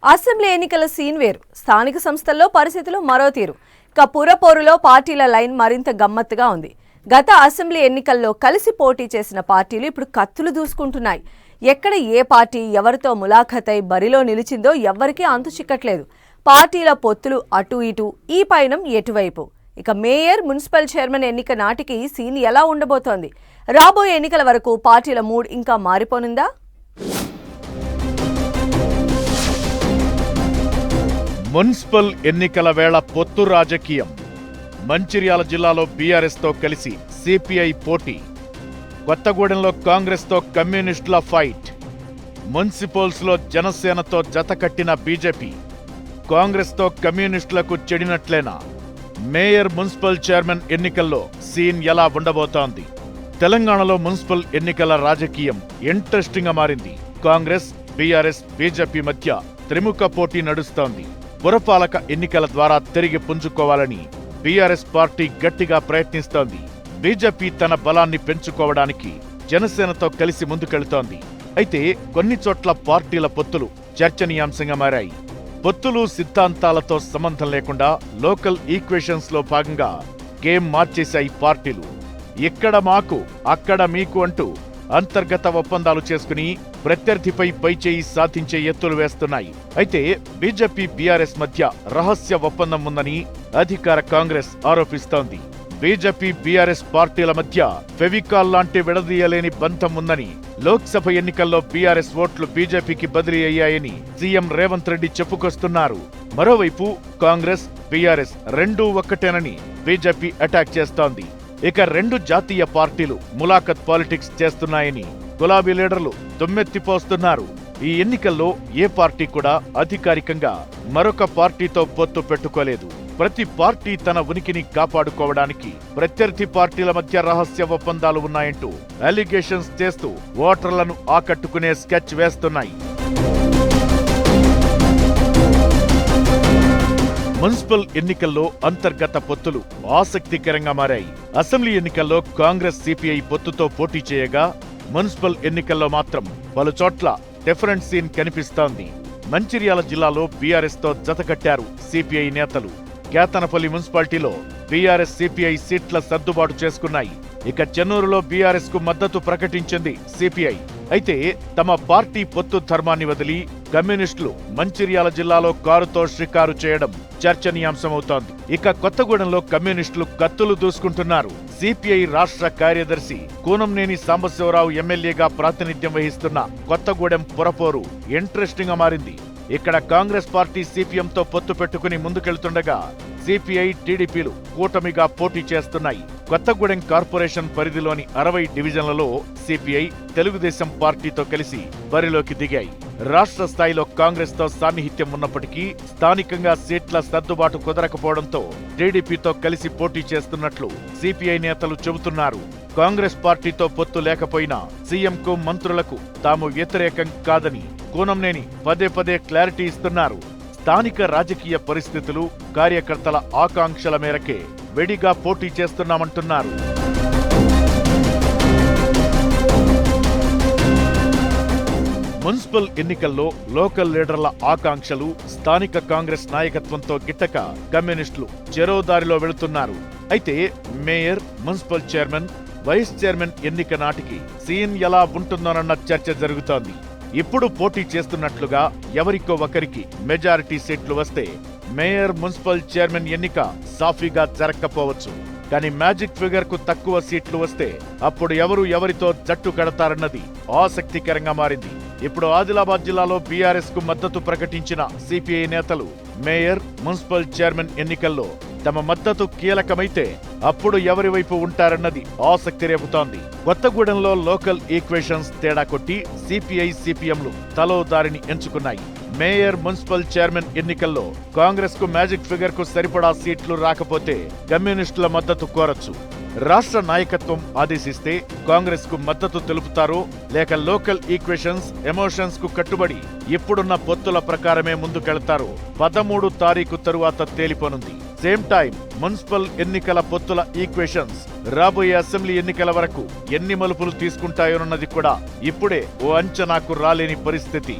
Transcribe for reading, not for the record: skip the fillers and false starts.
Assembly ఎన్నికల scene వేరు, స్థానిక సంస్థల్లో పరిస్థితులు మరో తీరు. ఇక పురపోరులో పార్టీల లైన్ మరింత గమ్మత్తుగా ఉంది. గత అసెంబ్లీ ఎన్నికల్లో కలిసి పోటీ చేసిన పార్టీలు ఇప్పుడు కత్తులు దూసుకుంటున్నాయి. ఎక్కడ ఏ పార్టీ ఎవరితో ములాఖతై బరిలో నిలిచిందో ఎవ్వరికీ అంతు చిక్కట్లేదు. పార్టీల పొత్తులు అటు ఇటు, ఈ పయనం ఎటువైపు? ఇక మేయర్, మున్సిపల్ చైర్మన్ ఎన్నిక నాటికి సీన్ ఎలా ఉండబోతోంది? రాబోయే ఎన్నికల వరకు పార్టీల మూడ్ ఇంకా మారిపోనుందా? మున్సిపల్ ఎన్నికల వేళ పొత్తు రాజకీయం. మంచిర్యాల జిల్లాలో బీఆర్ఎస్తో కలిసి సిపిఐ పోటీ. కొత్తగూడెంలో కాంగ్రెస్తో కమ్యూనిస్టుల ఫైట్. మున్సిపల్స్లో జనసేనతో జతకట్టిన బీజేపీ. కాంగ్రెస్తో కమ్యూనిస్టులకు చెడినట్లేనా? మేయర్, మున్సిపల్ చైర్మన్ ఎన్నికల్లో సీన్ ఎలా ఉండబోతోంది? తెలంగాణలో మున్సిపల్ ఎన్నికల రాజకీయం ఇంట్రెస్టింగ్గా మారింది. కాంగ్రెస్, బీఆర్ఎస్, బీజేపీ మధ్య త్రిముఖ పోటీ నడుస్తోంది. పురపాలక ఎన్నికల ద్వారా తిరిగి పుంజుకోవాలని బీఆర్ఎస్ పార్టీ గట్టిగా ప్రయత్నిస్తోంది. బీజేపీ తన బలాన్ని పెంచుకోవడానికి జనసేనతో కలిసి ముందుకెళ్తోంది. అయితే కొన్ని చోట్ల పార్టీల పొత్తులు చర్చనీయాంశంగా మారాయి. పొత్తులు సిద్ధాంతాలతో సంబంధం లేకుండా లోకల్ ఈక్వేషన్స్ లో భాగంగా గేమ్ మార్చేశాయి పార్టీలు. ఇక్కడ మాకు, అక్కడ మీకు అంటూ అంతర్గత ఒప్పందాలు చేసుకుని ప్రత్యర్థిపై పైచేయి సాధించే ఎత్తులు వేస్తున్నాయి. అయితే బీజేపీ, బీఆర్ఎస్ మధ్య రహస్య ఒప్పందం ఉందని అధికార కాంగ్రెస్ ఆరోపిస్తోంది. బీజేపీ, బీఆర్ఎస్ పార్టీల మధ్య ఫెవికాల్ లాంటి విడదీయలేని బంధం ఉందని, లోక్సభ ఎన్నికల్లో బీఆర్ఎస్ ఓట్లు బీజేపీకి బదిలీ అయ్యాయని సీఎం రేవంత్ రెడ్డి చెప్పుకొస్తున్నారు. మరోవైపు కాంగ్రెస్, బీఆర్ఎస్ రెండూ ఒక్కటేనని బీజేపీ అటాక్ చేస్తోంది. ఇక రెండు జాతీయ పార్టీలు ములాఖత్ పాలిటిక్స్ చేస్తున్నాయని గులాబీ లీడర్లు దుమ్మెత్తిపోస్తున్నారు. ఈ ఎన్నికల్లో ఏ పార్టీ కూడా అధికారికంగా మరొక పార్టీతో పొత్తు పెట్టుకోలేదు. ప్రతి పార్టీ తన ఉనికిని కాపాడుకోవడానికి ప్రత్యర్థి పార్టీల మధ్య రహస్య ఒప్పందాలు ఉన్నాయంటూ అలిగేషన్స్ చేస్తూ ఓటర్లను ఆకట్టుకునే స్కెచ్ వేస్తున్నాయి. మున్సిపల్ ఎన్నికల్లో అంతర్గత పొత్తులు ఆసక్తికరంగా మారాయి. అసెంబ్లీ ఎన్నికల్లో కాంగ్రెస్, సిపిఐ పొత్తుతో పోటీ చేయగా, మున్సిపల్ ఎన్నికల్లో మాత్రం పలుచోట్ల డిఫరెంట్ సీన్ కనిపిస్తోంది. మంచిర్యాల జిల్లాలో బీఆర్ఎస్తో జతకట్టారు సిపిఐ నేతలు. కేతనపల్లి మున్సిపాలిటీలో బీఆర్ఎస్, సిపిఐ సీట్ల సర్దుబాటు చేసుకున్నాయి. ఇక చెన్నూరులో బీఆర్ఎస్ కు మద్దతు ప్రకటించింది సిపిఐ. అయితే తమ పార్టీ పొత్తు ధర్మాన్ని వదిలి కమ్యూనిస్టులు మంచిర్యాల జిల్లాలో కారుతో షికారు చేయడం చర్చనీయాంశమవుతోంది. ఇక కొత్తగూడెంలో కమ్యూనిస్టులు కత్తులు దూసుకుంటున్నారు. సిపిఐ రాష్ట్ర కార్యదర్శి కూనంనేని సాంబశివరావు ఎమ్మెల్యేగా ప్రాతినిధ్యం వహిస్తున్న కొత్తగూడెం పురపోరు ఇంట్రెస్టింగ్ గా మారింది. ఇక్కడ కాంగ్రెస్ పార్టీ సిపిఎంతో పొత్తు పెట్టుకుని ముందుకెళ్తుండగా, సిపిఐ, టీడీపీలు కూటమిగా పోటీ చేస్తున్నాయి. కొత్తగూడెం కార్పొరేషన్ పరిధిలోని 60 డివిజన్లలో సిపిఐ, తెలుగుదేశం పార్టీతో కలిసి బరిలోకి దిగాయి. రాష్ట్ర స్థాయిలో కాంగ్రెస్ తో సాన్నిహిత్యం ఉన్నప్పటికీ స్థానికంగా సీట్ల సర్దుబాటు కుదరకపోవడంతో టీడీపీతో కలిసి పోటీ చేస్తున్నట్లు సిపిఐ నేతలు చెబుతున్నారు. కాంగ్రెస్ పార్టీతో పొత్తు లేకపోయినా సీఎంకు, మంత్రులకు తాము వ్యతిరేకం కాదని కూనంనేని పదే పదే క్లారిటీ ఇస్తున్నారు. స్థానిక రాజకీయ పరిస్థితులు, కార్యకర్తల ఆకాంక్షల మేరకే వెడిగా పోటీ చేస్తున్నామంటున్నారు. మున్సిపల్ ఎన్నికల్లో లోకల్ లీడర్ల ఆకాంక్షలు స్థానిక కాంగ్రెస్ నాయకత్వంతో గిట్టక కమ్యూనిస్టులు చెరోదారిలో వెళుతున్నారు. అయితే mayor, municipal chairman, vice chairman ఎన్నిక నాటికి సీన్ ఎలా ఉంటుందోనన్న చర్చ జరుగుతోంది. ఇప్పుడు పోటీ చేస్తున్నట్లుగా ఎవరికో ఒకరికి మెజారిటీ సీట్లు వస్తే మేయర్, మున్సిపల్ చైర్మన్ ఎన్నిక సాఫీగా జరగకపోవచ్చు. కానీ మ్యాజిక్ ఫిగర్ కు తక్కువ సీట్లు వస్తే అప్పుడు ఎవరితో జట్టు కడతారన్నది ఆసక్తికరంగా మారింది. ఇప్పుడు ఆదిలాబాద్ జిల్లాలో బీఆర్ఎస్ కు మద్దతు ప్రకటించిన సిపిఐ నేతలు మేయర్, మున్సిపల్ చైర్మన్ ఎన్నికల్లో తమ మద్దతు కీలకమైతే అప్పుడు ఎవరి వైపు ఉంటారన్నది ఆసక్తి రేపుతోంది. కొత్తగూడెంలో లోకల్ ఈక్వేషన్స్ తేడా కొట్టి సిపిఐ, సిపిఎంలు తలో దారిని ఎంచుకున్నాయి. మేయర్, మున్సిపల్ చైర్మన్ ఎన్నికల్లో కాంగ్రెస్ కు మ్యాజిక్ ఫిగర్ కు సరిపడా సీట్లు రాకపోతే కమ్యూనిస్టుల మద్దతు కోరొచ్చు. రాష్ట్ర నాయకత్వం ఆదేశిస్తే కాంగ్రెస్ కు మద్దతు తెలుపుతారో, లేక లోకల్ ఈక్వేషన్స్, ఎమోషన్స్ కు కట్టుబడి ఇప్పుడున్న పొత్తుల ప్రకారమే ముందుకెళ్తారో 13 తారీఖు తరువాత తేలిపోనుంది. సేమ్ టైం మున్సిపల్ ఎన్నికల పొత్తుల ఈక్వేషన్స్ రాబోయే అసెంబ్లీ ఎన్నికల వరకు ఎన్ని మలుపులు తీసుకుంటాయోనన్నది కూడా ఇప్పుడే ఓ అంచనాకు రాలేని పరిస్థితి.